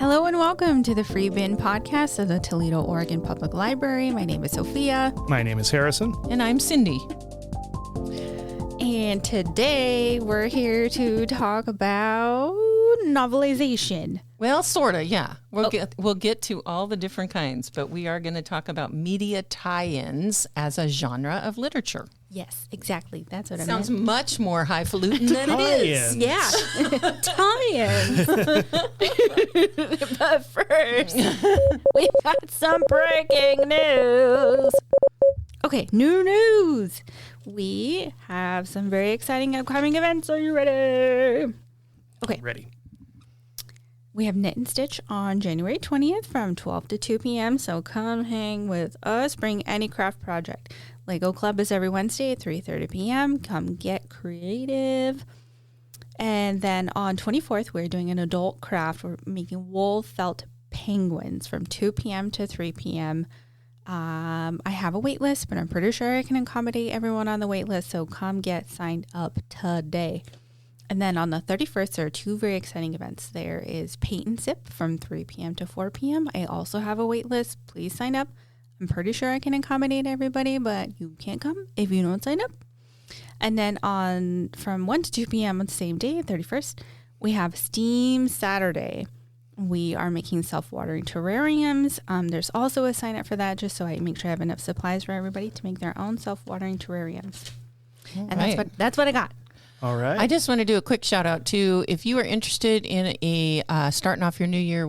Hello and welcome to the Free Bin podcast of the Toledo, Oregon Public Library. My name is Sophia. My name is Harrison. And I'm Cindy. And today we're here to talk about novelization. Well, sort of, yeah. We'll get to all the different kinds, but we are going to talk about media tie-ins as a genre of literature. Yes, exactly. That's what I Sounds meant. much more highfalutin than it is. Yeah. Tie-ins. But first, we've got some breaking news. Okay, new news. We have some very exciting upcoming events. Are you ready? Okay. Ready. We have Knit and Stitch on January 20th from 12 to 2 p.m. So come hang with us. Bring any craft project. Lego Club is every Wednesday at 3:30 p.m. Come get creative. And then on 24th, we're doing an adult craft. We're making wool felt penguins from 2 p.m. to 3 p.m. I have a wait list, but I'm pretty sure I can accommodate everyone on the wait list. So come get signed up today. And then on the 31st, there are two very exciting events. There is Paint and Sip from 3 p.m. to 4 p.m. I also have a wait list. Please sign up. I'm pretty sure I can accommodate everybody, but you can't come if you don't sign up. And then from 1 to 2 p.m. on the same day, 31st, we have Steam Saturday. We are making self-watering terrariums. There's also a sign up for that just so I make sure I have enough supplies for everybody to make their own self-watering terrariums. All And right. that's what I got. All right. I just want to do a quick shout out to, if you are interested in a starting off your new year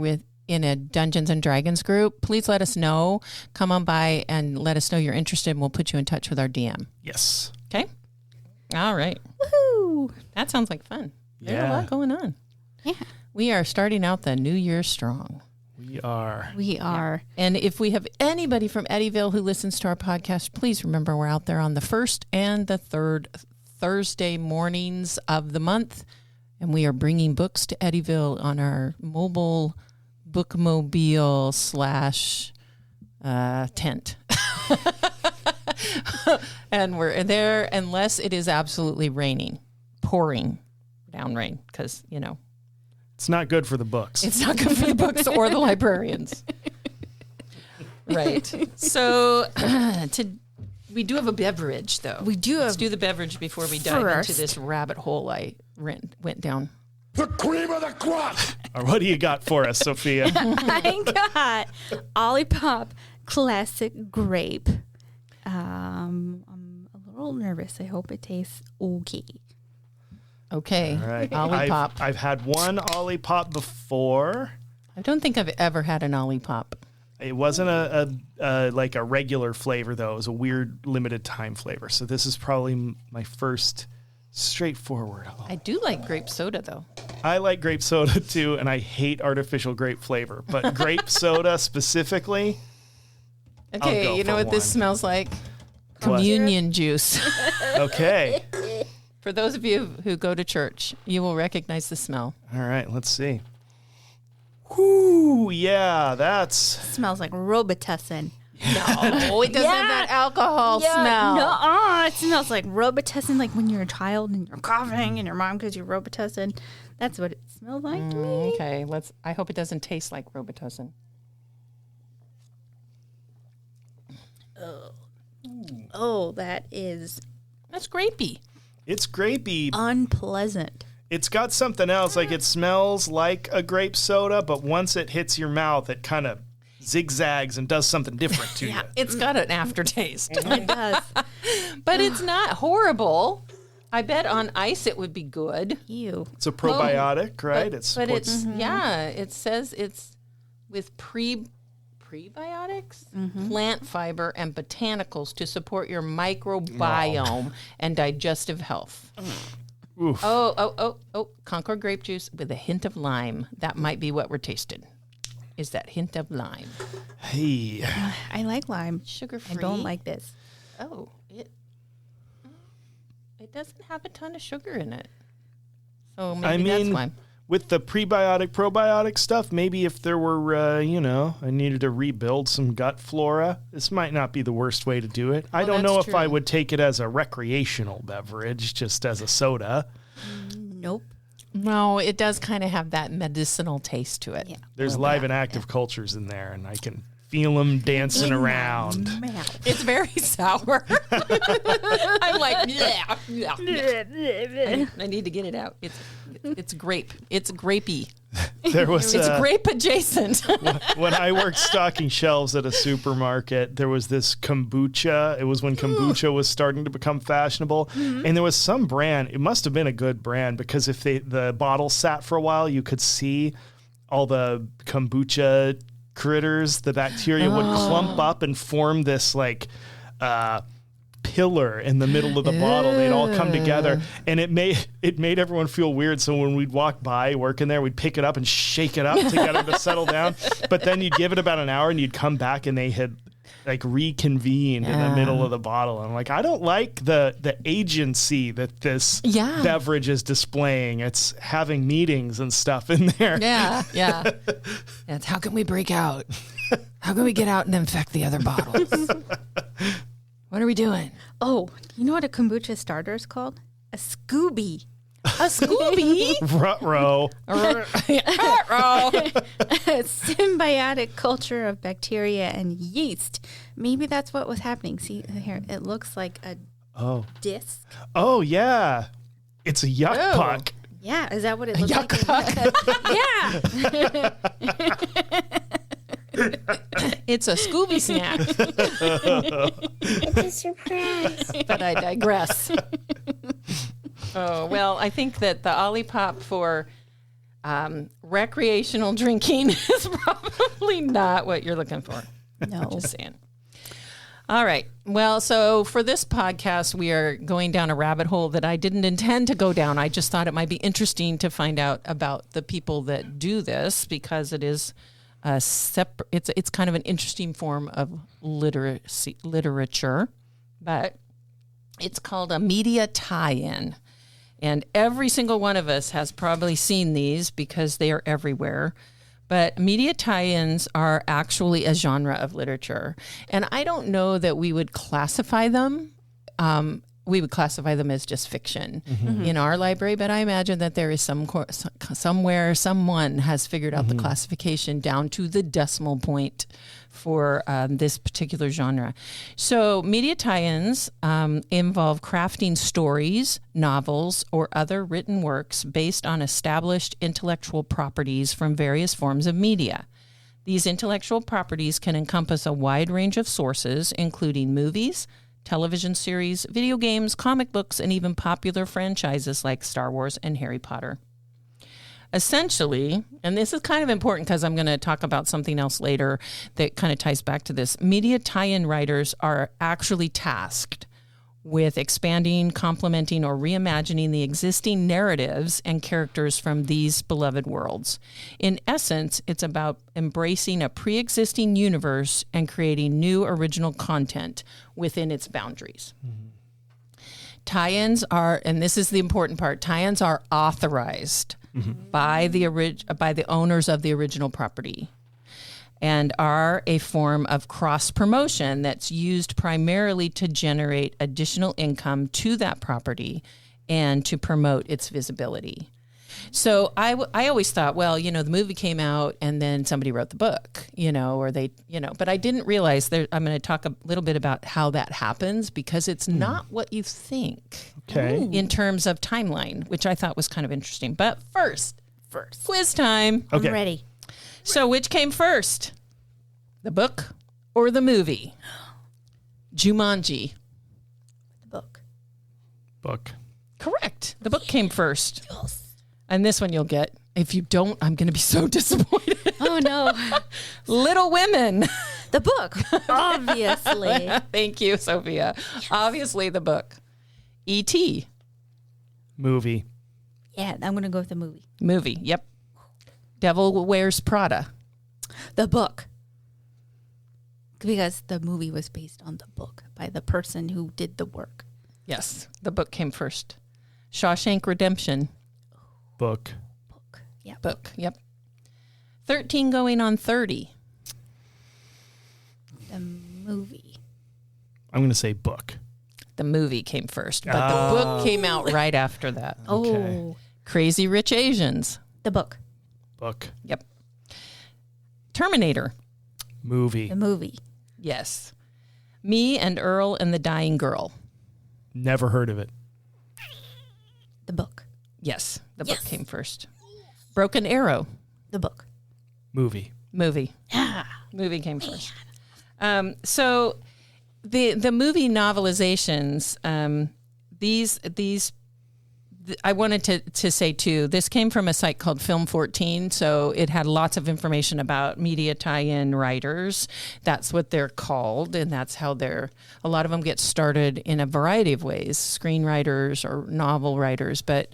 in a Dungeons and Dragons group, please let us know. Come on by and let us know you're interested, and we'll put you in touch with our DM. Yes. Okay? All right. Woohoo! That sounds like fun. There's a Yeah. lot going on. Yeah. We are starting out the new year strong. We are. We are. And if we have anybody from Eddyville who listens to our podcast, please remember we're out there on the first and the third Thursday mornings of the month. And we are bringing books to Eddyville on our mobile bookmobile / tent. And we're there unless it is absolutely raining, pouring down rain, because, It's not good for the books. it's not good for the books or the librarians. Right. So we do have a beverage, though. We do Let's have do the beverage before we dive first. into this rabbit hole I went down. The cream of the crop! What do you got for us, Sophia? I got Olipop Classic Grape. I'm a little nervous. I hope it tastes okay. Okay. All right. Olipop. I've had one Olipop before. I don't think I've ever had an Olipop. It wasn't a like a regular flavor, though. It was a weird limited time flavor. So this is probably my first straightforward. I do like grape soda, though. I like grape soda, too, and I hate artificial grape flavor. But grape soda specifically, Okay, go you know for what this one. smells like? What? Communion juice. okay. For those of you who go to church, you will recognize the smell. All right, let's see. Whoo, yeah, that's... Smells like Robitussin. No, it doesn't have that alcohol smell. No, it smells like Robitussin, like when you're a child and you're coughing and your mom gives you Robitussin. That's what it smells like to me. Okay, I hope it doesn't taste like Robitussin. Oh, that is That's grapey. It's grapey. unpleasant. It's got something else. Like, it smells like a grape soda, but once it hits your mouth, it kind of zigzags and does something different to you. It's got an aftertaste, It does. but it's not horrible. I bet on ice it would be good. Ew. It's a probiotic, right? It But it's supports... it says it's with prebiotics, plant fiber, and botanicals to support your microbiome and digestive health. Oof. Oh, Concord grape juice with a hint of lime. That might be what we're tasting. Is that hint of lime. Hey. I like lime. Sugar-free? I don't like this. Oh, it doesn't have a ton of sugar in it. So maybe that's why. With the prebiotic, probiotic stuff, maybe if there were, I needed to rebuild some gut flora, this might not be the worst way to do it. I don't know if I would take it as a recreational beverage, just as a soda. Nope. No, it does kind of have that medicinal taste to it. Yeah. There's live and active cultures in there, and I can feel them dancing around. It's very sour. I'm like, I need to get it out. It's grape. It's grapey. There was It's grape adjacent. when I worked stocking shelves at a supermarket, there was this kombucha. It was when kombucha was starting to become fashionable. Mm-hmm. And there was some brand, it must have been a good brand, because if the bottle sat for a while, you could see all the kombucha critters, the bacteria would clump up and form this like pillar in the middle of the bottle. They'd all come together, and it made everyone feel weird. So when we'd walk by working there, we'd pick it up and shake it up to get them to settle down. But then you'd give it about an hour and you'd come back and they had like reconvened in the middle of the bottle. I'm like, I don't like the agency that this beverage is displaying. It's having meetings and stuff in there. Yeah. It's how can we break out? How can we get out and infect the other bottles? What are we doing? Oh, you know what a kombucha starter is called? A Scooby. A Scooby? Ruh-roh. A symbiotic culture of bacteria and yeast. Maybe that's what was happening. See here, it looks like a disc. Oh, yeah. It's a yuck puck. Yeah, is that what it looks like? Yeah. It's a Scooby snack. It's a surprise. But I digress. Oh, well, I think that the Olipop for recreational drinking is probably not what you're looking for. No. Just saying. All right. Well, so for this podcast, we are going down a rabbit hole that I didn't intend to go down. I just thought it might be interesting to find out about the people that do this, because it is it's kind of an interesting form of literature, but it's called a media tie-in. And every single one of us has probably seen these because they are everywhere. But media tie-ins are actually a genre of literature. And I don't know that we would classify them. We would classify them as just fiction in our library, but I imagine that there is somewhere someone has figured out the classification down to the decimal point for this particular genre. So media tie-ins involve crafting stories, novels, or other written works based on established intellectual properties from various forms of media. These intellectual properties can encompass a wide range of sources, including movies, television series, video games, comic books, and even popular franchises like Star Wars and Harry Potter. Essentially, and this is kind of important because I'm going to talk about something else later that kind of ties back to this, media tie-in writers are actually tasked with expanding, complementing, or reimagining the existing narratives and characters from these beloved worlds. In essence, it's about embracing a pre-existing universe and creating new original content within its boundaries. Tie-ins are, and this is the important part, tie-ins are authorized by the owners of the original property, and are a form of cross-promotion that's used primarily to generate additional income to that property and to promote its visibility. So I always thought, well, the movie came out and then somebody wrote the book, or they, but I didn't realize I'm going to talk a little bit about how that happens, because it's not what you think in terms of timeline, which I thought was kind of interesting. But first, quiz time. Okay. I'm ready. So which came first, the book or the movie? Jumanji. The Book. Correct. The book came first. And this one you'll get. If you don't, I'm going to be so disappointed. Oh, no. Little Women. The book, obviously. Thank you, Sophia. Obviously the book. E.T. Movie. Yeah, I'm going to go with the movie. Movie, yep. Devil Wears Prada. The book. Because the movie was based on the book by the person who did the work. Yes, the book came first. Shawshank Redemption. Book. Yeah. Book, yep. 13 Going on 30. The movie. I'm going to say book. The movie came first, but the book came out right after that. Oh. Okay. Crazy Rich Asians. The book. Book. Yep. Terminator. Movie. The movie. Yes. Me and Earl and the Dying Girl. Never heard of it. The book. Yes. The book came first. Broken Arrow. The book. Movie. Movie. Movie came first. So the movie novelizations, I wanted to say too, this came from a site called Film 14. So it had lots of information about media tie-in writers. That's what they're called. And that's how a lot of them get started in a variety of ways, screenwriters or novel writers. But,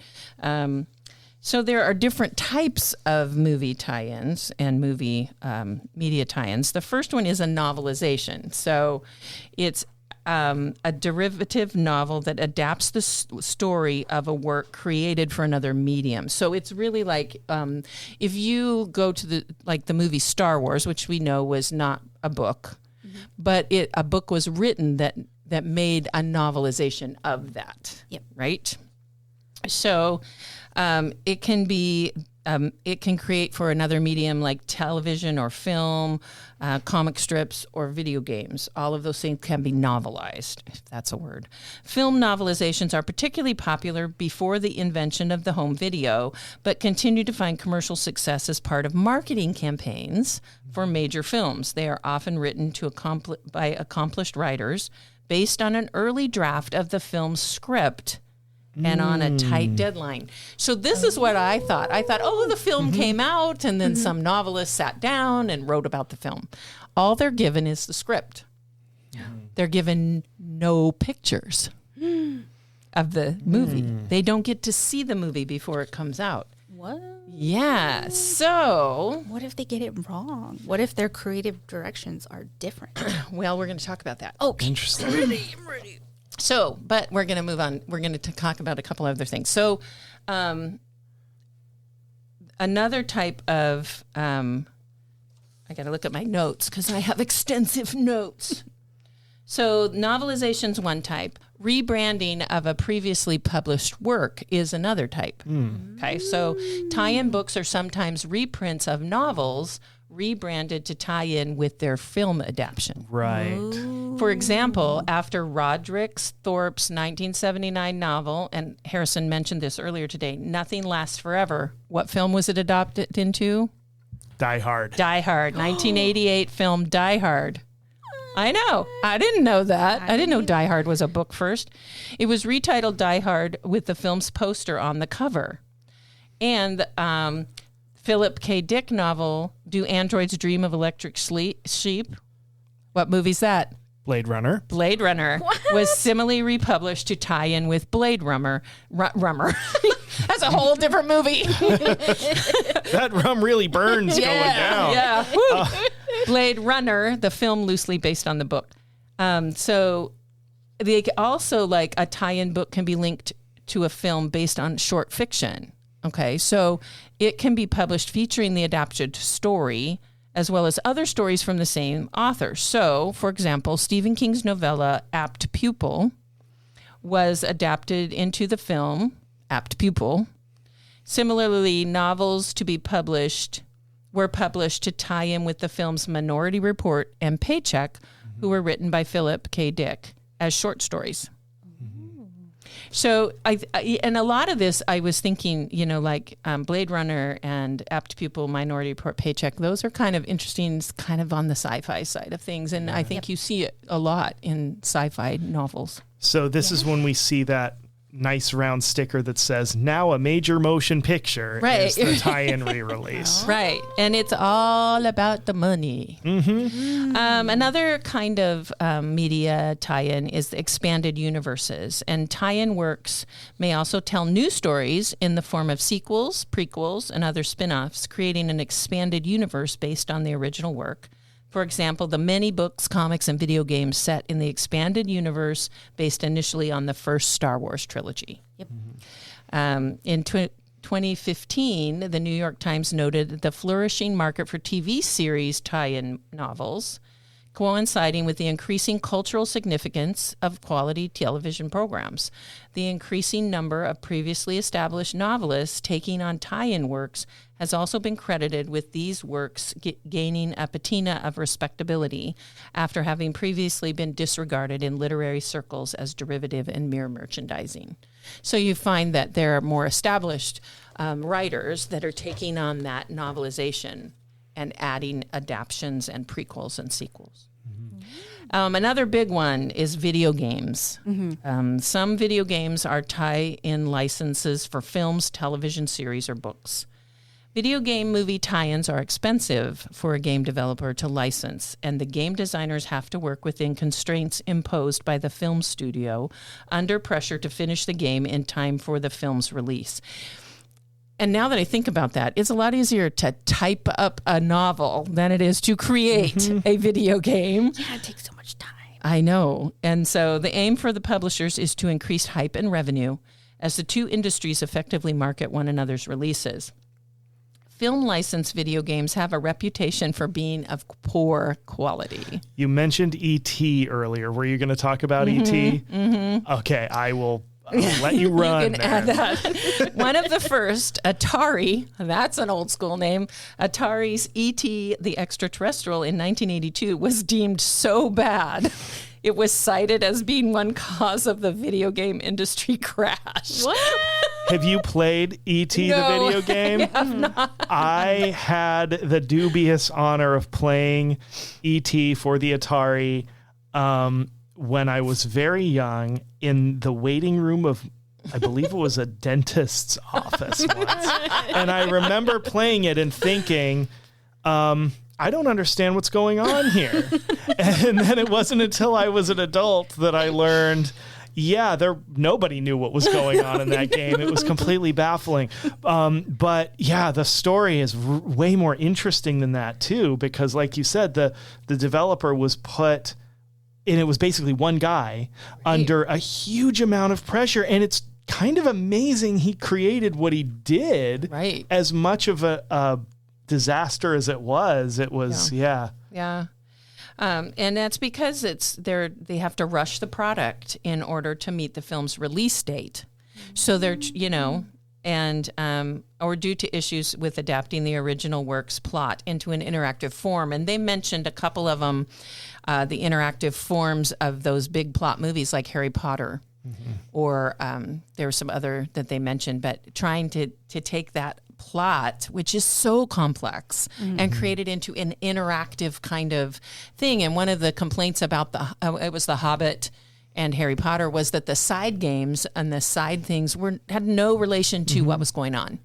so there are different types of movie tie-ins and movie media tie-ins. The first one is a novelization. So it's a derivative novel that adapts the story of a work created for another medium. So it's really like if you go to the movie Star Wars, which we know was not a book, but a book was written that made a novelization of that. Yep. Right. So it can be. It can create for another medium like television or film, comic strips, or video games. All of those things can be novelized, if that's a word. Film novelizations are particularly popular before the invention of the home video, but continue to find commercial success as part of marketing campaigns for major films. They are often written by accomplished writers based on an early draft of the film's script and on a tight deadline. So this is what I thought. I thought, the film came out and then some novelist sat down and wrote about the film. All they're given is the script. They're given no pictures of the movie. They don't get to see the movie before it comes out. What? Yeah. So What if they get it wrong? What if their creative directions are different? well, we're going to talk about that. Okay. Interesting. I'm ready. So, but we're going to move on. We're going to talk about a couple other things. So, another type of, I got to look at my notes because I have extensive notes. So, novelization's one type. Rebranding of a previously published work is another type. Okay, so tie-in books are sometimes reprints of novels rebranded to tie in with their film adaptation. Right. For example, after Roderick Thorpe's 1979 novel, and Harrison mentioned this earlier today, Nothing Lasts Forever, what film was it adopted into? Die Hard. Die Hard, 1988 film Die Hard. I know. I didn't know that. I didn't know Die Hard was a book first. It was retitled Die Hard with the film's poster on the cover. And Philip K. Dick novel, Do Androids Dream of Electric Sheep? What movie's that? Blade Runner. Blade Runner was similarly republished to tie in with Blade Runner. That's a whole different movie. That rum really burns going down. Yeah. Blade Runner, the film loosely based on the book. So they also, like, a tie-in book can be linked to a film based on short fiction. Okay, so it can be published featuring the adapted story as well as other stories from the same author. So, for example, Stephen King's novella Apt Pupil was adapted into the film Apt Pupil. Similarly, novels to be published were published to tie in with the films Minority Report and Paycheck, who were written by Philip K. Dick as short stories. So, and a lot of this, I was thinking, like Blade Runner and Apt Pupil, Minority Report, Paycheck, those are kind of interesting, kind of on the sci-fi side of things. And I think you see it a lot in sci-fi novels. So this is when we see that nice round sticker that says, now a major motion picture is the tie-in re-release. Right. And it's all about the money. Another kind of media tie-in is the expanded universes. And tie-in works may also tell new stories in the form of sequels, prequels, and other spin-offs, creating an expanded universe based on the original work. For example, the many books, comics, and video games set in the expanded universe based initially on the first Star Wars trilogy. Yep. In 2015, the New York Times noted the flourishing market for TV series tie-in novels coinciding with the increasing cultural significance of quality television programs. The increasing number of previously established novelists taking on tie-in works has also been credited with these works gaining a patina of respectability after having previously been disregarded in literary circles as derivative and mere merchandising. So you find that there are more established writers that are taking on that novelization and adding adaptations and prequels and sequels. Another big one is video games. Some video games are tie-in licenses for films, television series, or books. Video game movie tie-ins are expensive for a game developer to license, and the game designers have to work within constraints imposed by the film studio under pressure to finish the game in time for the film's release. And now that I think about that, it's a lot easier to type up a novel than it is to create a video game. Yeah, it takes so much time. I know. And so the aim for the publishers is to increase hype and revenue as the two industries effectively market one another's releases. Film licensed video games have a reputation for being of poor quality. You mentioned E.T. earlier. Were you going to talk about E.T.? Okay, I'll let you run. You can add that. One of the first, Atari, that's an old school name, Atari's E.T. the Extraterrestrial in 1982 was deemed so bad, it was cited as being one cause of the video game industry crash. What? Have you played E.T. the video game? I have not. I had the dubious honor of playing E.T. for the Atari when I was very young in the waiting room of, I believe it was a dentist's office once. And I remember playing it and thinking, I don't understand what's going on here. And then it wasn't until I was an adult that I learned, nobody knew what was going on in that game. It was completely baffling. But yeah, the story is way more interesting than that too, because like you said, the developer was put, and it was basically one guy under a huge amount of pressure. And it's kind of amazing he created what he did. Right. As much of a disaster as it was. Yeah. And that's because they have to rush the product in order to meet the film's release date. So they're, or due to issues with adapting the original work's plot into an interactive form. And they mentioned a couple of them, the interactive forms of those big plot movies like Harry Potter. Or there were some other that they mentioned, but trying to take that plot, which is so complex, and create it into an interactive kind of thing. And one of the complaints about it was The Hobbit and Harry Potter was that the side games and the side things had no relation to what was going on.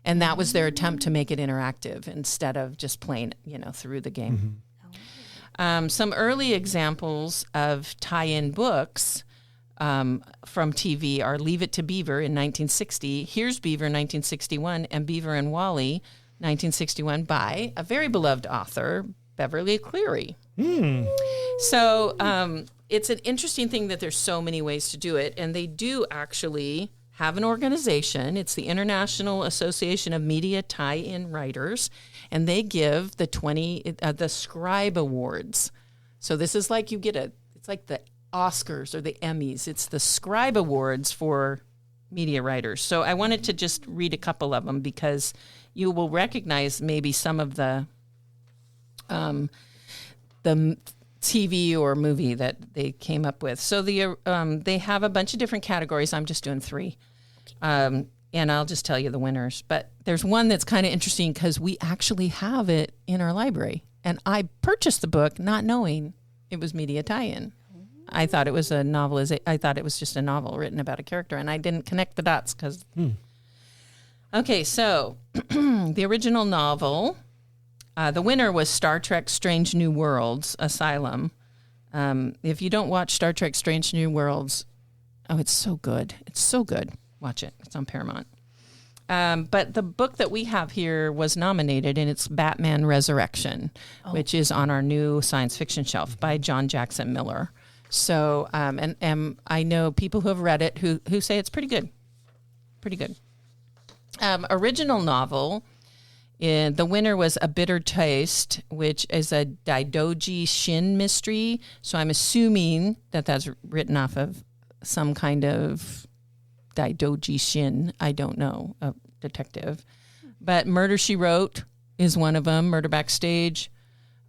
And that was their attempt to make it interactive instead of just playing, through the game. Some early examples of tie-in books from TV are Leave It to Beaver in 1960, Here's Beaver 1961, and Beaver and Wally 1961 by a very beloved author, Beverly Cleary. So it's an interesting thing that there's so many ways to do it, and they do actually have an organization. It's the International Association of Media Tie-In Writers, and they give the Scribe Awards. So this is like it's like the Oscars or the Emmys. It's the Scribe Awards for media writers. So I wanted to just read a couple of them because you will recognize maybe some of the TV or movie that they came up with. So they have a bunch of different categories. I'm just doing 3. And I'll just tell you the winners. But there's one that's kind of interesting because we actually have it in our library. And I purchased the book not knowing it was media tie-in. I thought it was a novelization. I thought it was just a novel written about a character, and I didn't connect the dots because. Okay, so the original novel, the winner was Star Trek: Strange New Worlds: Asylum. If you don't watch Star Trek: Strange New Worlds, it's so good. It's so good. Watch it. It's on Paramount. But the book that we have here was nominated, and it's Batman Resurrection, which is on our new science fiction shelf by John Jackson Miller. So, and I know people who have read it who say it's pretty good. Pretty good. Original novel The winner was A Bitter Taste, which is a Daidoji Shin mystery. So I'm assuming that that's written off of some kind of Daidoji Shin. I don't know, a detective. But Murder, She Wrote is one of them, Murder Backstage.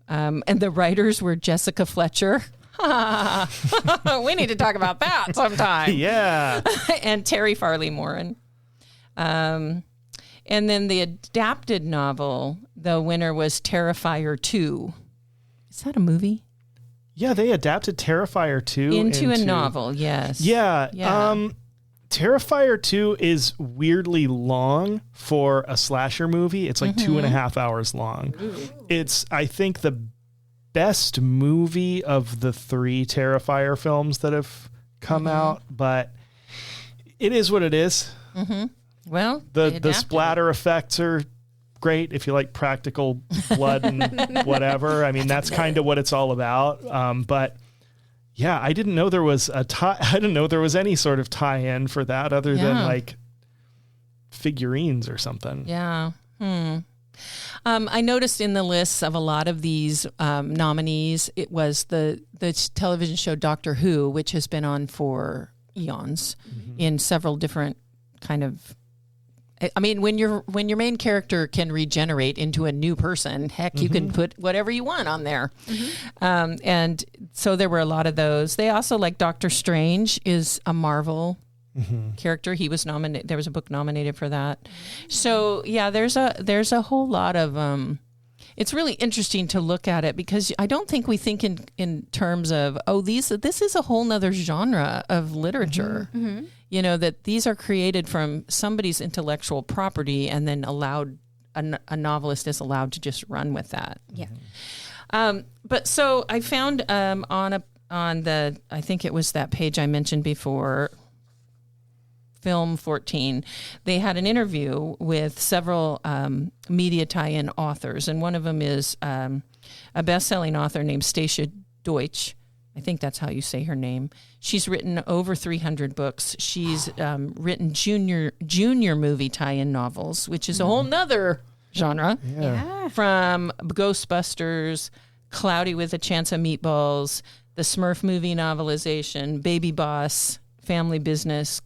And the writers were Jessica Fletcher. We need to talk about that sometime. Yeah. And Terry Farley Morin. And then the adapted novel, the winner was Terrifier 2. Is that a movie? Yeah, they adapted Terrifier 2 into a novel, yes. Yeah. Terrifier 2 is weirdly long for a slasher movie. It's like 2.5 hours long. Ooh. It's, I think, the best movie of the 3 Terrifier films that have come out, but it is what it is. Mm-hmm. Well, the splatter effects are great if you like practical blood and whatever. I mean, that's kind of what it's all about. But yeah, I didn't know there was I didn't know there was any sort of tie-in for that other than like figurines or something. Yeah. I noticed in the lists of a lot of these nominees, it was the television show Doctor Who, which has been on for eons in several different kind of. I mean, when your main character can regenerate into a new person, heck, you can put whatever you want on there. And so there were a lot of those. They also, like Doctor Strange is a Marvel character. He was nominated. There was a book nominated for that. So yeah, there's a whole lot of. It's really interesting to look at it because I don't think we think in terms of this is a whole nother genre of literature. You know, that these are created from somebody's intellectual property and then allowed a novelist is allowed to just run with that. Yeah. But so I found on the I think it was that page I mentioned before, Film 14, they had an interview with several media tie-in authors, and one of them is a best-selling author named Stacia Deutsch. I think that's how you say her name. She's written over 300 books. She's written junior movie tie-in novels, which is a whole nother genre. Yeah. From Ghostbusters, Cloudy with a Chance of Meatballs, the Smurf movie novelization, Baby Boss, Family Business.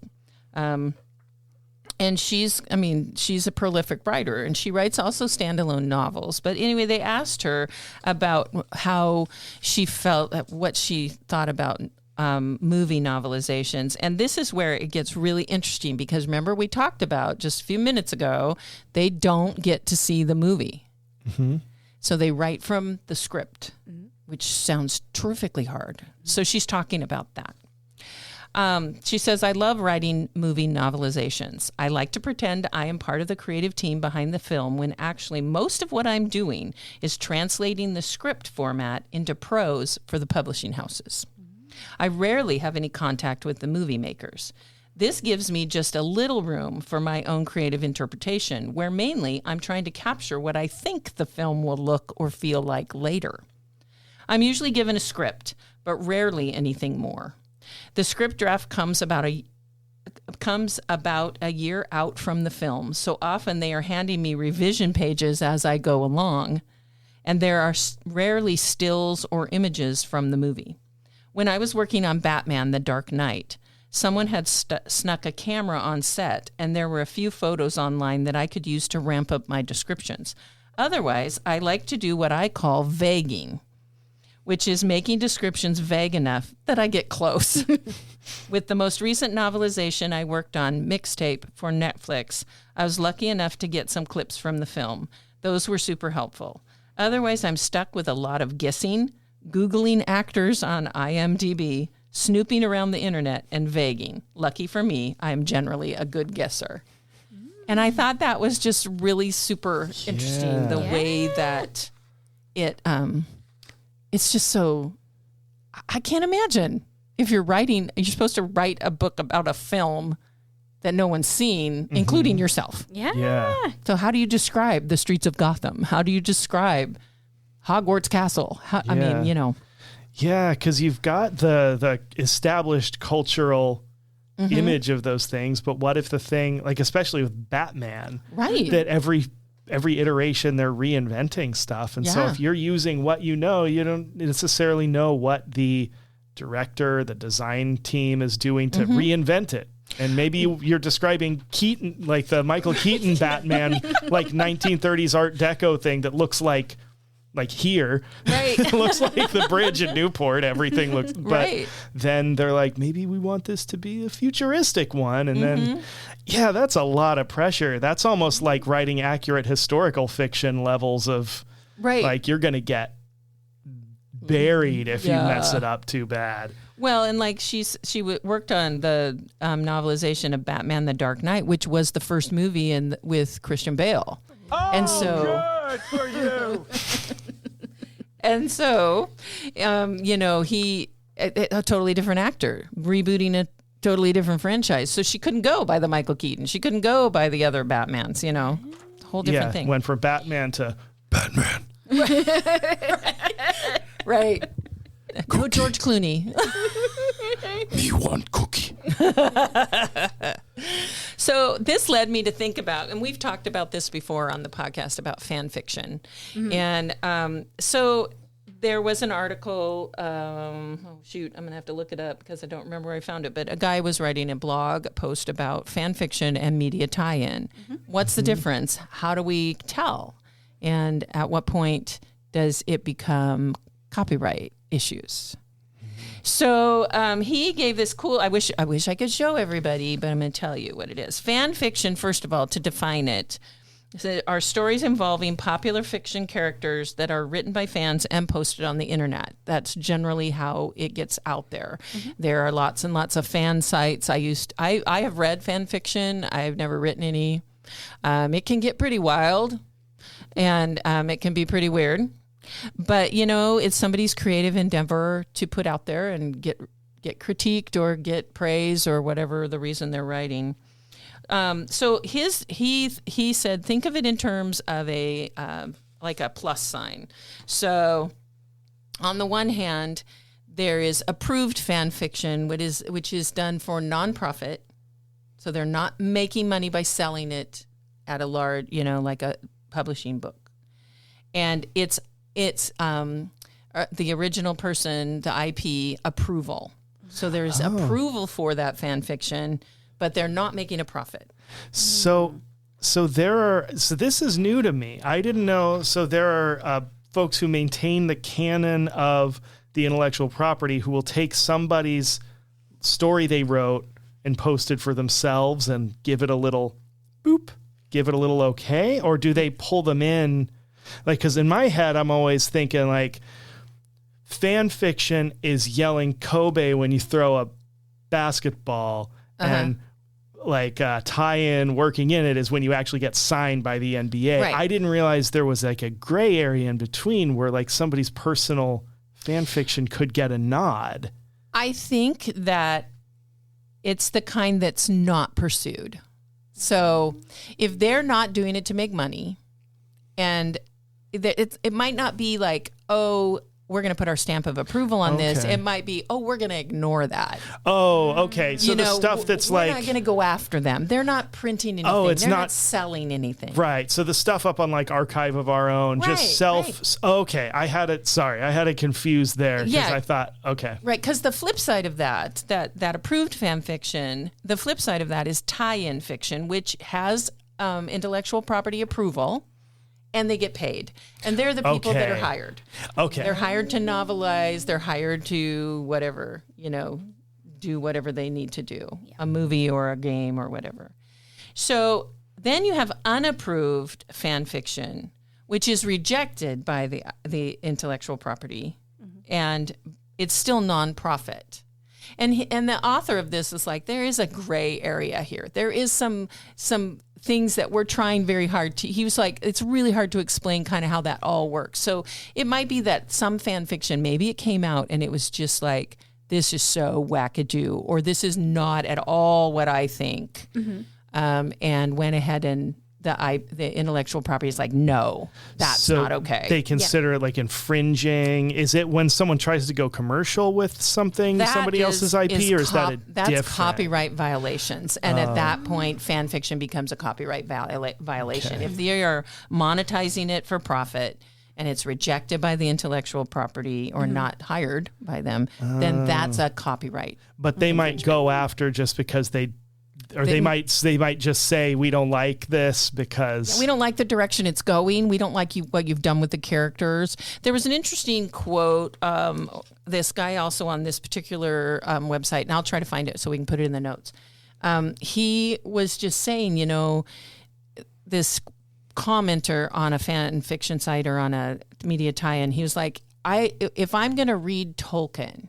And she's a prolific writer, and she writes also standalone novels. But anyway, they asked her about how she felt, what she thought about movie novelizations. And this is where it gets really interesting because remember we talked about just a few minutes ago, they don't get to see the movie. So they write from the script, which sounds terrifically hard. So she's talking about that. She says, I love writing movie novelizations. I like to pretend I am part of the creative team behind the film when actually most of what I'm doing is translating the script format into prose for the publishing houses. I rarely have any contact with the movie makers. This gives me just a little room for my own creative interpretation, where mainly I'm trying to capture what I think the film will look or feel like later. I'm usually given a script, but rarely anything more. The script draft comes about a year out from the film, so often they are handing me revision pages as I go along, and there are rarely stills or images from the movie. When I was working on Batman: The Dark Knight, someone had snuck a camera on set, and there were a few photos online that I could use to ramp up my descriptions. Otherwise, I like to do what I call vaguing, which is making descriptions vague enough that I get close. With the most recent novelization I worked on, Mixtape, for Netflix, I was lucky enough to get some clips from the film. Those were super helpful. Otherwise, I'm stuck with a lot of guessing, Googling actors on IMDb, snooping around the internet, and vaguing. Lucky for me, I am generally a good guesser. And I thought that was just really super interesting, the way that it's just so, I can't imagine if you're supposed to write a book about a film that no one's seen, including yourself. Yeah. So how do you describe the streets of Gotham? How do you describe Hogwarts Castle? I mean, you know. Yeah, because you've got the established cultural image of those things, but what if the thing, like especially with Batman, right, that every every iteration they're reinventing stuff. And so Yeah. if you're using what you know, you don't necessarily know what the director, the design team is doing to reinvent it. And maybe you're describing Keaton, like the Michael Keaton Batman, like 1930s Art Deco thing that looks like here. Right. It looks like the bridge in Newport. Everything looks, but Right. then they're like, maybe we want this to be a futuristic one. And then, yeah, that's a lot of pressure. That's almost like writing accurate historical fiction levels of, Right. like, you're going to get buried if you mess it up too bad. Well, and like she worked on the novelization of Batman: The Dark Knight, which was the first movie with Christian Bale. Oh, and so, good for you. and so, he a totally different actor rebooting a totally different franchise. So she couldn't go by the Michael Keaton. She couldn't go by the other Batmans. Whole different thing. Went from Batman to Batman. Right. No George Clooney. Me want cookie. So this led me to think about, and we've talked about this before on the podcast about fan fiction. And so there was an article, I'm going to have to look it up because I don't remember where I found it, but a guy was writing a blog post about fan fiction and media tie-in. What's the difference? How do we tell? And at what point does it become copyright issues? So he gave this cool, I wish I could show everybody, but I'm going to tell you what it is. Fan fiction, first of all, to define it, are stories involving popular fiction characters that are written by fans and posted on the internet. That's generally how it gets out there. There are lots and lots of fan sites. I have read fan fiction. I've never written any. It can get pretty wild, and it can be pretty weird. But, it's somebody's creative endeavor to put out there and get critiqued or get praise or whatever the reason they're writing. So he said, think of it in terms of like a plus sign. So on the one hand, there is approved fan fiction, which is done for nonprofit. So they're not making money by selling it at a large, like a publishing book. And it's the original person, the IP approval. So there's approval for that fan fiction, but they're not making a profit. So this is new to me. I didn't know. So there are folks who maintain the canon of the intellectual property who will take somebody's story they wrote and post it for themselves and give it a little boop, give it a little okay, or do they pull them in? Like, because in my head, I'm always thinking like fan fiction is yelling Kobe when you throw a basketball, and like tie-in working in it is when you actually get signed by the NBA. Right. I didn't realize there was like a gray area in between where like somebody's personal fan fiction could get a nod. I think that it's the kind that's not pursued. So if they're not doing it to make money, and it might not be like, oh, we're going to put our stamp of approval on this. It might be, oh, we're going to ignore that. Oh, okay. So the stuff that's we're like... not going to go after them. They're not printing anything. Oh, it's They're not not selling anything. Right. So the stuff up on like Archive of Our Own, just self... Right. Okay. I had it confused there because Yeah. I thought, okay. Right, because the flip side of that approved fan fiction, the flip side of that is tie-in fiction, which has intellectual property approval, and they get paid. And they're the people that are hired. Okay. They're hired to novelize. They're hired to whatever, do whatever they need to do, a movie or a game or whatever. So then you have unapproved fan fiction, which is rejected by the intellectual property, and it's still nonprofit. And the author of this is like, there is a gray area here. There is some things that we're trying very hard to, he was like, it's really hard to explain kind of how that all works. So it might be that some fan fiction, maybe it came out and it was just like, this is so wackadoo, or this is not at all what I think. And went ahead and the intellectual property is like, no, that's So not okay. They consider it like infringing. Is it when someone tries to go commercial with something, somebody else's IP, or is that that's different? copyright violations? And at that point, fan fiction becomes a copyright violation. Okay. If they are monetizing it for profit and it's rejected by the intellectual property or not hired by them, then that's a copyright. But they might go after just because they might just say, we don't like this because We don't like the direction it's going. We don't like what you've done with the characters. There was an interesting quote. This guy also on this particular website, and I'll try to find it so we can put it in the notes. He was just saying, this commenter on a fan fiction site or on a media tie-in, he was like, if I'm going to read Tolkien,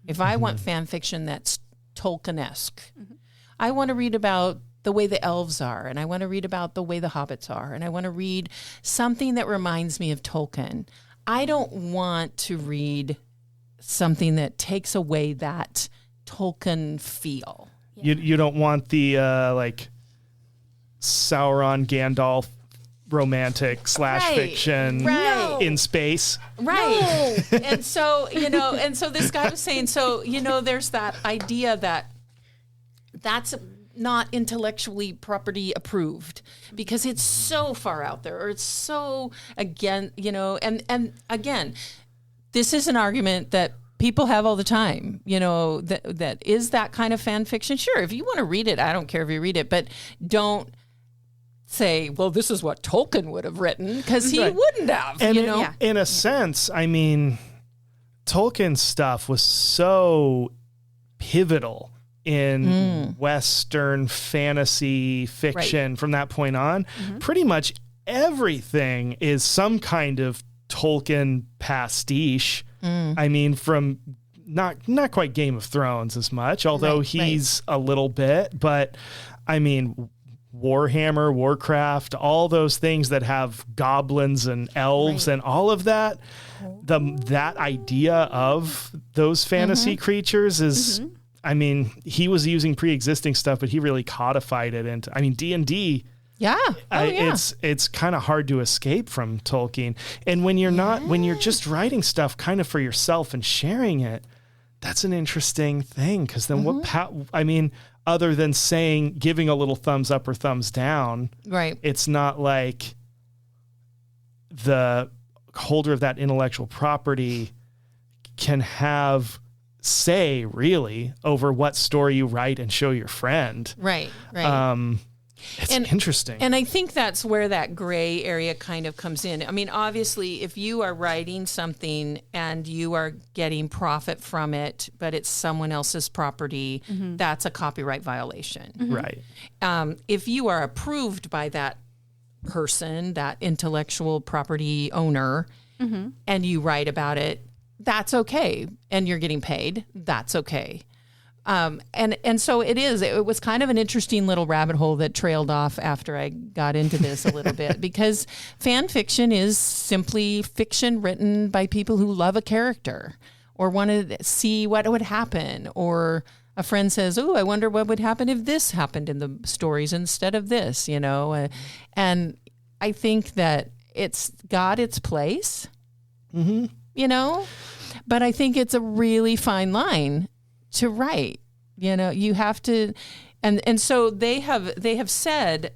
if I want fan fiction that's Tolkien-esque, I want to read about the way the elves are, and I want to read about the way the hobbits are, and I want to read something that reminds me of Tolkien. I don't want to read something that takes away that Tolkien feel. you don't want the like Sauron Gandalf romantic / fiction in space. Right. No. And so, this guy was saying, there's that idea that that's not intellectually property approved because it's so far out there, or it's so again, and again, this is an argument that people have all the time, that is that kind of fan fiction. Sure, if you want to read it, I don't care if you read it, but don't say, well, this is what Tolkien would have written, because he wouldn't have, and in a sense, I mean, Tolkien's stuff was so pivotal in Western fantasy fiction from that point on. Pretty much everything is some kind of Tolkien pastiche. I mean, from not quite Game of Thrones as much, although he's a little bit, but I mean, Warhammer, Warcraft, all those things that have goblins and elves and all of that, that idea of those fantasy creatures is, I mean, he was using pre-existing stuff, but he really codified it into, I mean, D&D. Yeah. It's kind of hard to escape from Tolkien. And when you're when you're just writing stuff kind of for yourself and sharing it, that's an interesting thing. Because then I mean, other than giving a little thumbs up or thumbs down, it's not like the holder of that intellectual property can have say really over what story you write and show your friend. Right. It's interesting. And I think that's where that gray area kind of comes in. I mean, obviously, if you are writing something and you are getting profit from it, but it's someone else's property, that's a copyright violation. Right. If you are approved by that person, that intellectual property owner, and you write about it, that's okay. And you're getting paid, that's okay. And so it was kind of an interesting little rabbit hole that trailed off after I got into this a little bit, because fan fiction is simply fiction written by people who love a character or want to see what would happen, or a friend says, oh, I wonder what would happen if this happened in the stories instead of this, and I think that it's got its place, but I think it's a really fine line to write. You have to, and so they have said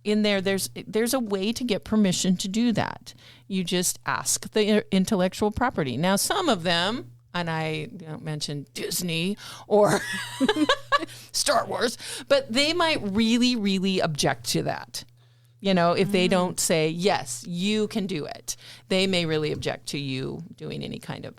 in there's a way to get permission to do that. You just ask the intellectual property. Now, some of them, and I don't mention Disney or Star Wars, but they might really, really object to that. If they don't say, yes, you can do it, they may really object to you doing any kind of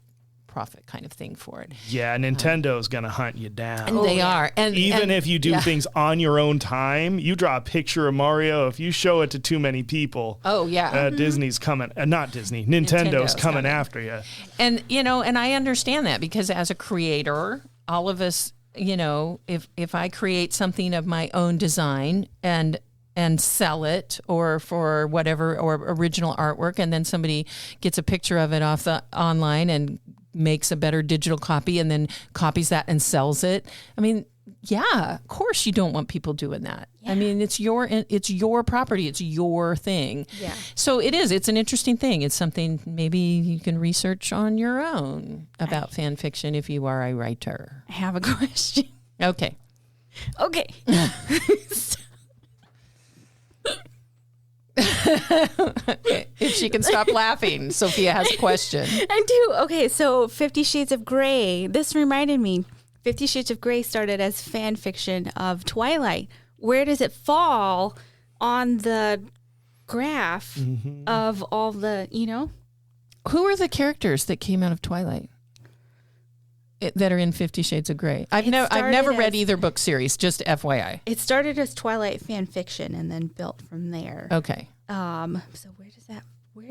profit kind of thing for it. Yeah, Nintendo's going to hunt you down. And they are. And even if you do things on your own time, you draw a picture of Mario, if you show it to too many people, Disney's coming, not Disney, Nintendo's coming after you. And, and I understand that, because as a creator, all of us, if I create something of my own design and sell it, or for whatever, or original artwork, and then somebody gets a picture of it off the online and makes a better digital copy and then copies that and sells it. I mean, yeah, of course you don't want people doing that. Yeah. I mean, it's your property. It's your thing. Yeah. So it's an interesting thing. It's something maybe you can research on your own about fan fiction if you are a writer. I have a question. Okay. If she can stop laughing, Sophia has a question. I do. Okay, so 50 Shades of Grey. This reminded me. 50 Shades of Grey started as fan fiction of Twilight. Where does it fall on the graph of all the, Who are the characters that came out of Twilight that are in 50 Shades of Grey? I've never read either book series, just FYI. It started as Twilight fan fiction and then built from there. Okay. So where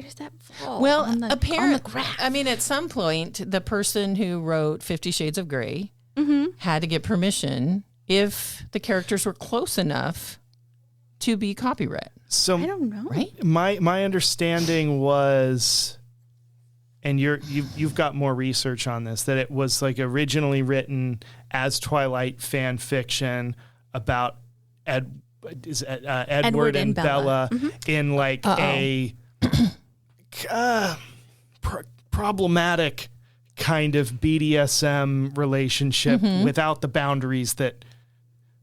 does that fall? Well, apparently, I mean, at some point, the person who wrote 50 Shades of Grey had to get permission if the characters were close enough to be copyright. So I don't know. Right? My understanding was, and you've got more research on this, that it was like originally written as Twilight fan fiction about Edward and Bella in like a problematic kind of BDSM relationship without the boundaries that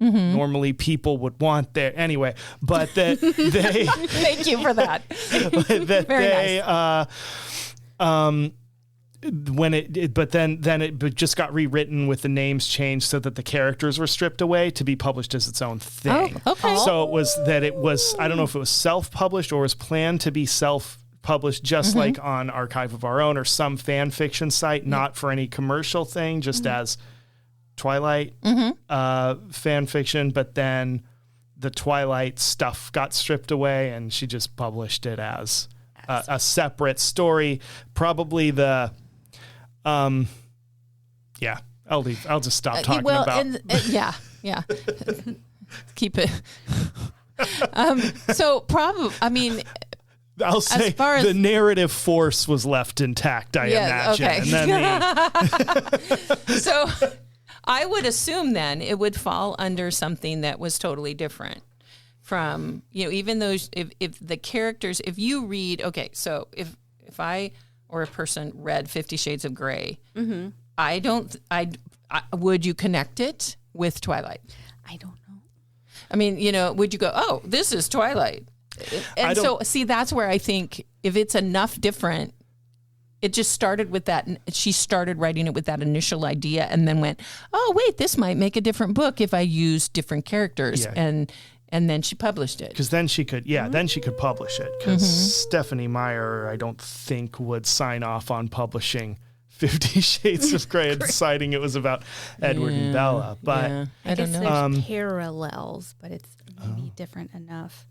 normally people would want there. Anyway, but that they Thank you for that. that Very they nice. When it just got rewritten with the names changed so that the characters were stripped away to be published as its own thing. Oh, okay. So it was I don't know if it was self-published or was planned to be self-published, just like on Archive of Our Own or some fan fiction site, not for any commercial thing, just as Twilight fan fiction. But then the Twilight stuff got stripped away and she just published it as a separate story. Probably the I'll just stop talking about. Yeah. Keep it. So probably, I mean, I'll say the narrative force was left intact, I imagine. Okay. And then so I would assume then it would fall under something that was totally different from, even those, if the characters, if you read, okay, so if I or a person read 50 Shades of Grey, would you connect it with Twilight? I don't know. I mean, would you go, oh, this is Twilight? And so, see, that's where I think if it's enough different, it just started with that. She started writing it with that initial idea and then went, oh, wait, this might make a different book if I use different characters. Yeah. And then she published it. Because then she could publish it. Because Stephanie Meyer, I don't think, would sign off on publishing 50 Shades of Grey and deciding it was about Edward and Bella. But I guess there's parallels, but it's maybe different enough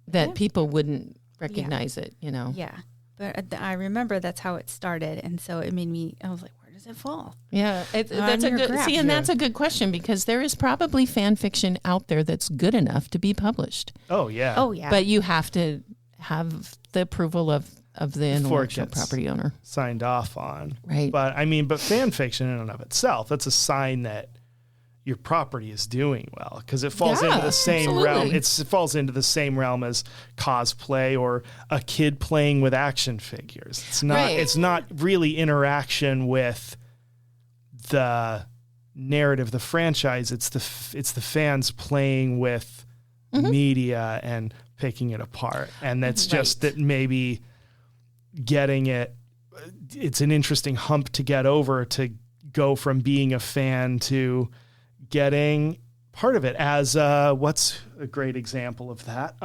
that people wouldn't recognize it, Yeah. But I remember that's how it started. And so it made me, I was like, where does it fall? Yeah. That's a good question because there is probably fan fiction out there that's good enough to be published. Oh, yeah. Oh, yeah. But you have to have the approval of the intellectual property owner. Signed off on. Right. But fan fiction in and of itself, that's a sign that your property is doing well because it falls into the same realm. It falls into the same realm as cosplay or a kid playing with action figures. It's not. Right. It's not really interaction with the narrative, the franchise. It's the fans playing with media and picking it apart. And that's just that maybe getting it. It's an interesting hump to get over to go from being a fan to getting part of it as what's a great example of that?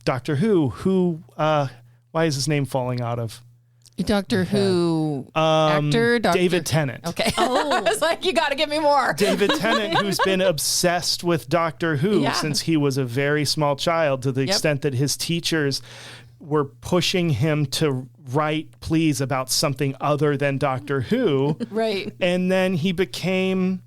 Doctor Who why is his name falling out of Doctor Who actor? David Tennant. Okay. I was like, you got to give me more. David Tennant, who's been obsessed with Doctor Who since he was a very small child, to the extent that his teachers were pushing him to write plays about something other than Doctor Who. Right. And then he became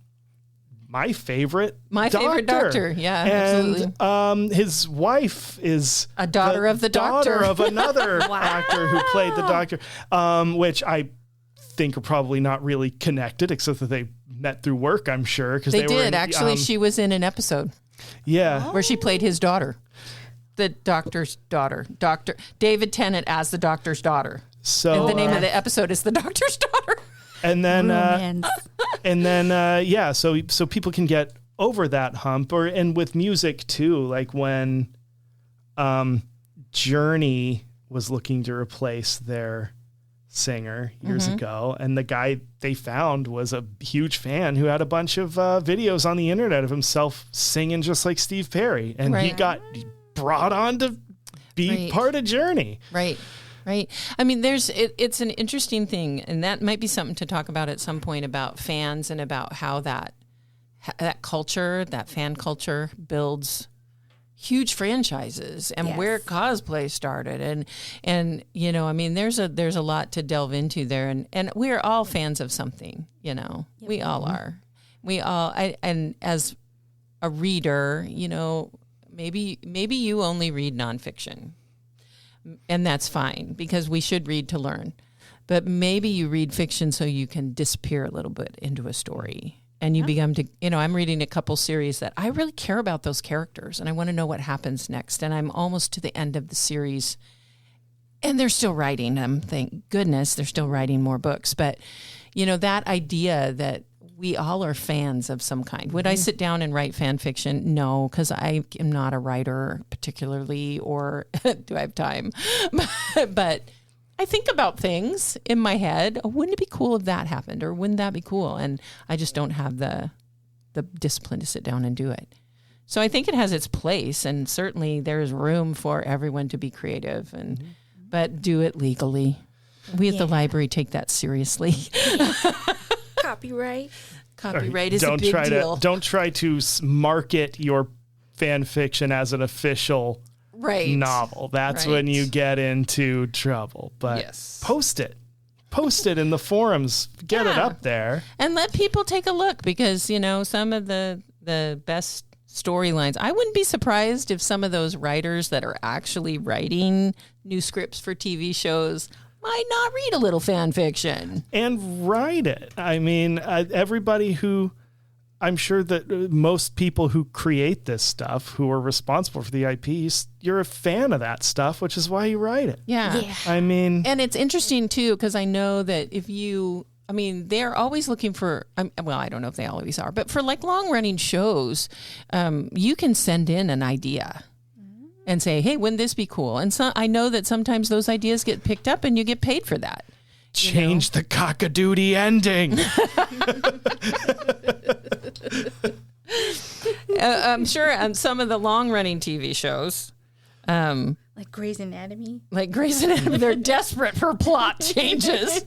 my favorite doctor. Yeah, absolutely. And his wife is a daughter of the daughter doctor. of another actor who played the doctor, which I think are probably not really connected, except that they met through work, I'm sure. Because They were did. in, Actually, she was in an episode yeah. where she played his daughter, the doctor's daughter. Dr. David Tennant as the doctor's daughter. So And the name of the episode is The Doctor's Daughter. and then Romance. yeah, so people can get over that hump, and with music too, like when Journey was looking to replace their singer years ago, and the guy they found was a huge fan who had a bunch of videos on the internet of himself singing just like Steve Perry, and he got brought on to be part of Journey. Right. I mean, it's an interesting thing, and that might be something to talk about at some point about fans and about how that culture, that fan culture, builds huge franchises and where cosplay started, and you know, I mean, there's a lot to delve into there, and we're all fans of something, you know, we all are, and as a reader, you know, maybe you only read nonfiction. And that's fine, because we should read to learn. But maybe you read fiction so you can disappear a little bit into a story. And you become to, you know, I'm reading a couple series that I really care about those characters and I want to know what happens next. And I'm almost to the end of the series and they're still writing them. Thank goodness they're still writing more books. But, you know, that idea that we all are fans of some kind. Would I sit down and write fan fiction? No, because I am not a writer particularly, or do I have time? But I think about things in my head. Oh, wouldn't it be cool if that happened? Or wouldn't that be cool? And I just don't have the discipline to sit down and do it. So I think it has its place, and certainly there's room for everyone to be creative, but do it legally. We at the library take that seriously. Copyright is a big deal. Don't try to market your fan fiction as an official novel. That's when you get into trouble. But post it in the forums. Get it up there. And let people take a look, because, you know, some of the best storylines, I wouldn't be surprised if some of those writers that are actually writing new scripts for TV shows might not read a little fan fiction. And write it. I mean, everybody who, I'm sure that most people who create this stuff, who are responsible for the IPs, you're a fan of that stuff, which is why you write it. Yeah. I mean. And it's interesting, too, because I know that they're always looking for, well, I don't know if they always are, but for like long-running shows, you can send in an idea and say, hey, wouldn't this be cool? And so I know that sometimes those ideas get picked up and you get paid for that. Change the cock-a-doodle ending. I'm sure on some of the long-running TV shows, like Grey's Anatomy. They're desperate for plot changes.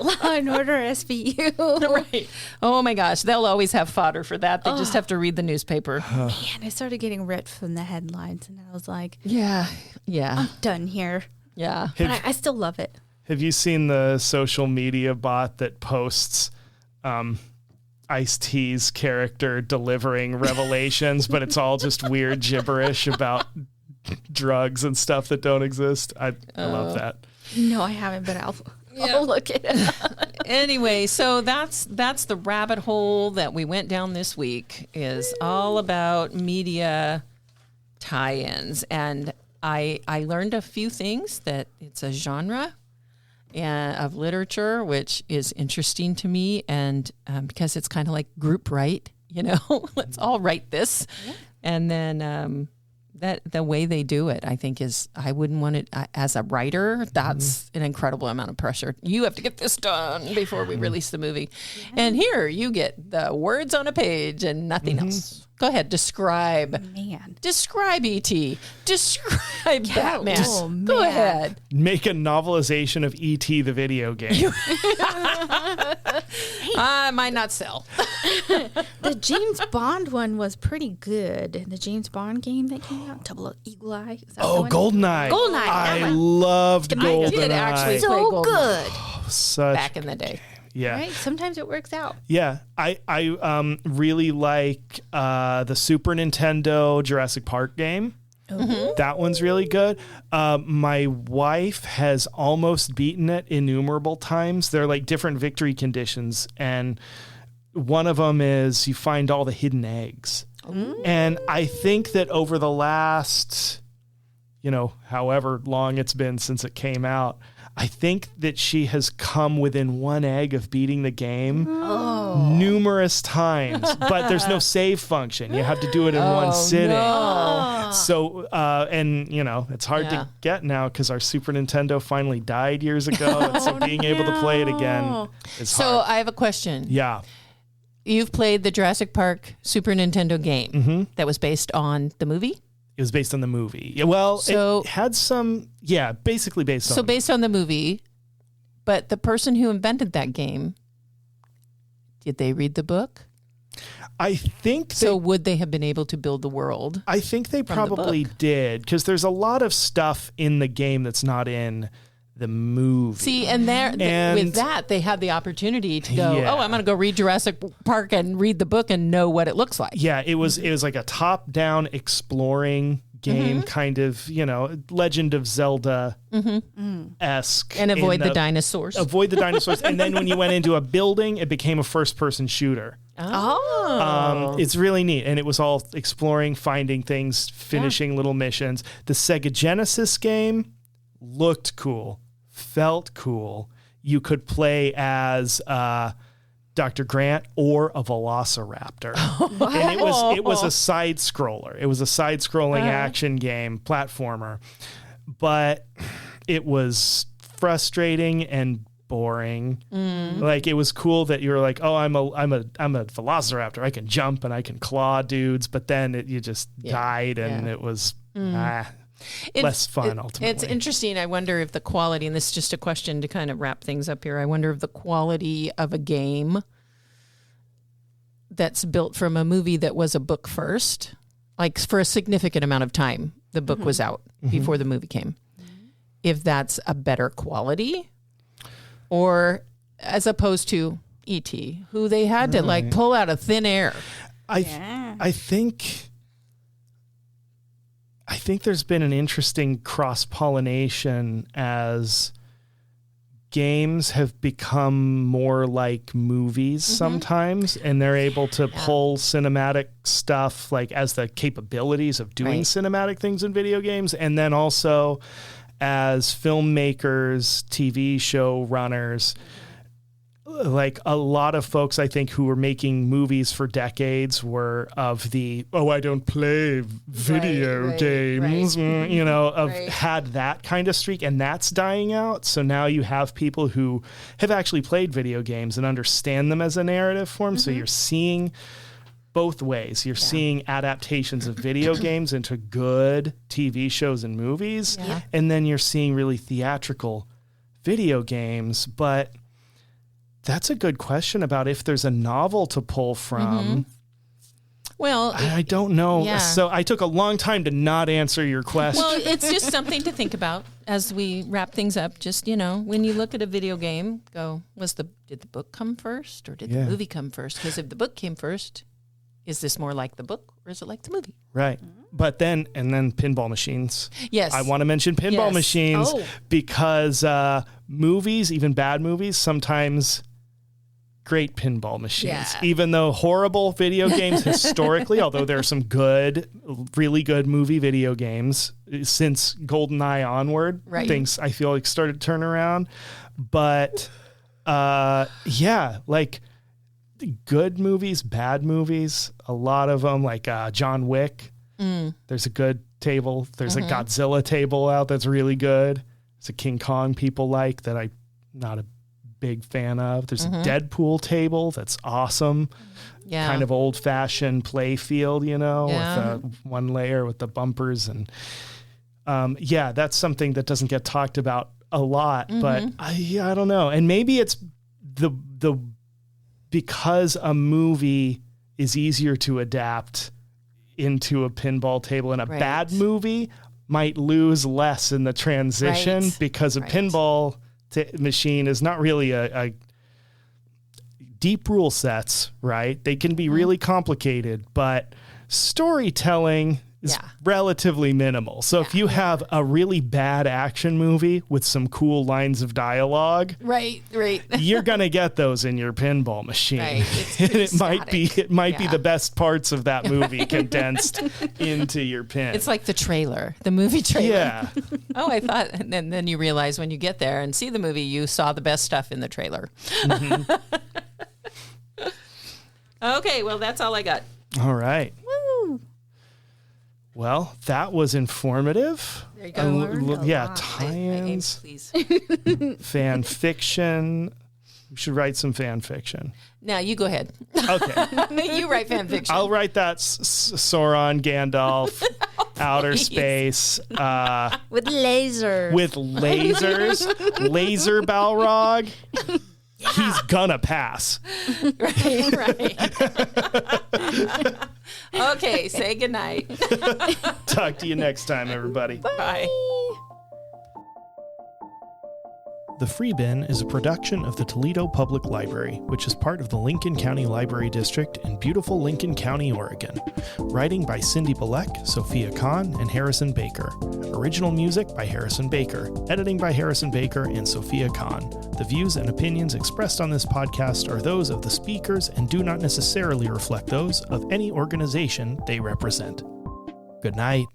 Law and Order SVU. Right. Oh my gosh, they'll always have fodder for that. They just have to read the newspaper. Man, I started getting ripped from the headlines, and I was like, Yeah. I'm done here. Yeah. But I still love it. Have you seen the social media bot that posts Ice-T's character delivering revelations, but it's all just weird gibberish about drugs and stuff that don't exist? I love that. No, I haven't, but I'll look at it. Anyway, so that's the rabbit hole that we went down this week, is all about media tie-ins. And I learned a few things, that it's a genre of literature, which is interesting to me, and because it's kind of like group write, you know, let's all write this. Yeah. And then that the way they do it, I think, is, I wouldn't want it as a writer. That's an incredible amount of pressure. You have to get this done before we release the movie. Yeah. And here you get the words on a page and nothing else. Go ahead, describe. Man. Describe E.T. Describe Batman. Oh, man. Go ahead. Make a novelization of E.T. the video game. Might not sell. The James Bond one was pretty good. The James Bond game that came out, Double Eagle Eye. GoldenEye. GoldenEye. I loved GoldenEye. I did actually play so GoldenEye. good. Such Back in the day. Yeah. Right? Sometimes it works out. Yeah. I really like the Super Nintendo Jurassic Park game. That one's really good. My wife has almost beaten it innumerable times. They're like different victory conditions, and one of them is you find all the hidden eggs. And I think that over the last, however long it's been since it came out, I think that she has come within one egg of beating the game numerous times, but there's no save function. You have to do it in one sitting. No. So, it's hard to get now because our Super Nintendo finally died years ago. And so being able to play it again is So hard. I have a question. Yeah. You've played the Jurassic Park Super Nintendo game that was based on the movie? It was based on the movie. Yeah, well, it had some, basically based on. So based on the movie, but the person who invented that game, did they read the book? I think So would they have been able to build the world? I think they the probably book? did, because there's a lot of stuff in the game that's not in the movie. See, and with that, they had the opportunity to go, Yeah. I'm going to go read Jurassic Park and read the book and know what it looks like. Yeah, it was like a top-down exploring game, kind of, Legend of Zelda-esque. And avoid the dinosaurs. Avoid the dinosaurs. And then when you went into a building, it became a first-person shooter. It's really neat. And it was all exploring, finding things, finishing little missions. The Sega Genesis game looked cool, felt cool. You could play as Dr. Grant or a velociraptor. And it was a side scroller. It was a side scrolling action game, platformer. But it was frustrating and boring. Like, it was cool that you were like, oh, I'm a velociraptor. I can jump and I can claw dudes, but then you just died and it was less fun ultimately. It's interesting. I wonder if the quality, and this is just a question to kind of wrap things up here, I wonder if the quality of a game that's built from a movie that was a book first, like for a significant amount of time, the book was out before the movie came, if that's a better quality, or as opposed to E.T., who they had to like pull out of thin air. I think there's been an interesting cross-pollination as games have become more like movies sometimes, and they're able to pull cinematic stuff like as the capabilities of doing cinematic things in video games, and then also as filmmakers, TV show runners. Like a lot of folks, I think, who were making movies for decades were of the, I don't play video games, had that kind of streak, and that's dying out. So now you have people who have actually played video games and understand them as a narrative form. So you're seeing both ways. You're seeing adaptations of video games into good TV shows and movies, and then you're seeing really theatrical video games, but that's a good question about if there's a novel to pull from. Well, I don't know. Yeah. So I took a long time to not answer your question. well, it's just something to think about as we wrap things up. Just, when you look at a video game, go, did the book come first or did the movie come first? Because if the book came first, is this more like the book or is it like the movie? Right. But then pinball machines. Yes. I want to mention pinball machines because movies, even bad movies, sometimes great pinball machines. Even though horrible video games historically, although there are some good, really good movie video games since GoldenEye onward, things I feel like started to turn around. But like good movies, bad movies, a lot of them, like John Wick. There's a good table. There's a Godzilla table out that's really good. There's a King Kong people like that I'm not a big fan of. There's a Deadpool table that's awesome. Yeah. Kind of old fashioned play field, with one layer with the bumpers. And that's something that doesn't get talked about a lot, but I don't know. And maybe it's because a movie is easier to adapt into a pinball table, and a bad movie might lose less in the transition because a pinball machine is not really a deep rule sets, right? They can be really complicated, but storytelling is relatively minimal. So if you have a really bad action movie with some cool lines of dialogue, Right. you're gonna get those in your pinball machine. Right. It's And pretty it might be Yeah. the best parts of that movie condensed into your pin. It's like the trailer, the movie trailer. Yeah. Oh, I thought, and then you realize when you get there and see the movie, you saw the best stuff in the trailer. Mm-hmm. Okay, well, that's all I got. All right. Woo! Well, that was informative. There you go. Tie-ins, Please. fan fiction. We should write some fan fiction. Now you go ahead. Okay. You write fan fiction. I'll write that Sauron, Gandalf, outer space, With lasers. with lasers, laser Balrog. He's gonna pass. right. Okay, say goodnight. Talk to you next time, everybody. Bye. The Free Bin is a production of the Toledo Public Library, which is part of the Lincoln County Library District in beautiful Lincoln County, Oregon. Writing by Cindy Bilek, Sophia Kahn, and Harrison Baker. Original music by Harrison Baker. Editing by Harrison Baker and Sophia Kahn. The views and opinions expressed on this podcast are those of the speakers and do not necessarily reflect those of any organization they represent. Good night.